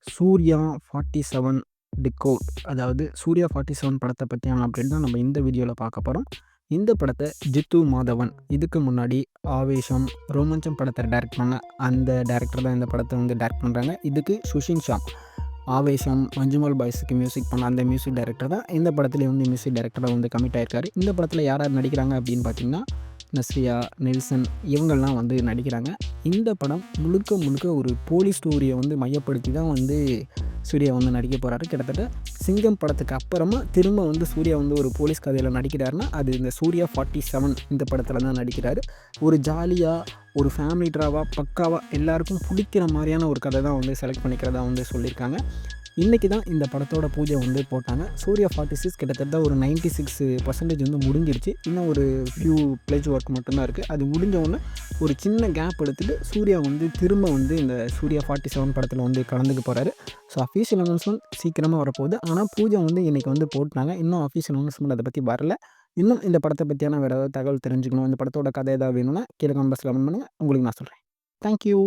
Surya 47 decode அதாவது சூர்யா 47 படத்தை பற்றியான அப்டேட் தான் நம்ம இந்த வீடியோவில் பார்க்க போகிறோம். இந்த படத்தை ஜித்து மாதவன் இதுக்கு முன்னாடி ஆவேசம், ரோமாஞ்சம் படத்தை டைரக்ட் பண்ண அந்த டேரக்டர் தான் இந்த படத்தை வந்து டைரக்ட் பண்ணுறாங்க. இதுக்கு சுஷின் ஷாம், ஆவேசம், மஞ்சுமல் பாய்ஸுக்கு மியூசிக் பண்ண அந்த மியூசிக் டைரக்டர் தான் இந்த படத்துலேயே வந்து மியூசிக் டைரக்டராக வந்து கமிட் ஆயிருக்காரு. இந்த படத்தில் யார் யார் நடிக்கிறாங்க அப்படின்னு பார்த்தீங்கன்னா, நஸ்ரியா, நெல்சன் இவங்கள்லாம் வந்து நடிக்கிறாங்க. இந்த படம் முழுக்க முழுக்க ஒரு போலீஸ் ஸ்டோரியை வந்து மையப்படுத்தி தான் வந்து சூர்யா வந்து நடிக்க போகிறாரு. கிட்டத்தட்ட சிங்கம் படத்துக்கு அப்புறமா திரும்ப வந்து சூர்யா வந்து ஒரு போலீஸ் கதையில் நடிக்கிறாருன்னா அது இந்த சூர்யா 47 இந்த படத்தில் தான் நடிக்கிறாரு. ஒரு ஜாலியாக, ஒரு ஃபேமிலி ட்ராவாக, பக்காவாக எல்லாருக்கும் பிடிக்கிற மாதிரியான ஒரு கதை தான் வந்து செலக்ட் பண்ணிக்கிறதா வந்து சொல்லியிருக்காங்க. இன்றைக்கி தான் இந்த படத்தோட பூஜை வந்து போட்டாங்க. சூர்யா 46 கிட்டத்தட்ட ஒரு 96% வந்து முடிஞ்சிருச்சு. இன்னும் ஒரு ஃபியூ பிளேஜ் ஒர்க் மட்டும்தான் இருக்குது. அது முடிஞ்சவொடனே ஒரு சின்ன கேப் எடுத்துகிட்டு சூர்யா வந்து திரும்ப வந்து இந்த சூர்யா 47 படத்தில் வந்து கலந்துக்க போகிறாரு. ஸோ அஃபீஷியல் அனௌன்ஸ்மெண்ட் சீக்கிரமாக வரப்போகுது. ஆனால் பூஜை வந்து இன்றைக்கி வந்து போட்டாங்க. இன்னும் அஃபீஷியல் அனௌன்ஸ்மெண்ட் அதை பற்றி வரல. இன்னும் இந்த படத்தை பற்றியான வேறு ஏதாவது தகவல் தெரிஞ்சுக்கணும், இந்த படத்தோட கதை ஏதாவது வேணும்னா கீழே கமெண்ட் பாக்ஸில் கமெண்ட் பண்ணுங்கள். உங்களுக்கு நான் சொல்கிறேன். தேங்க்யூ.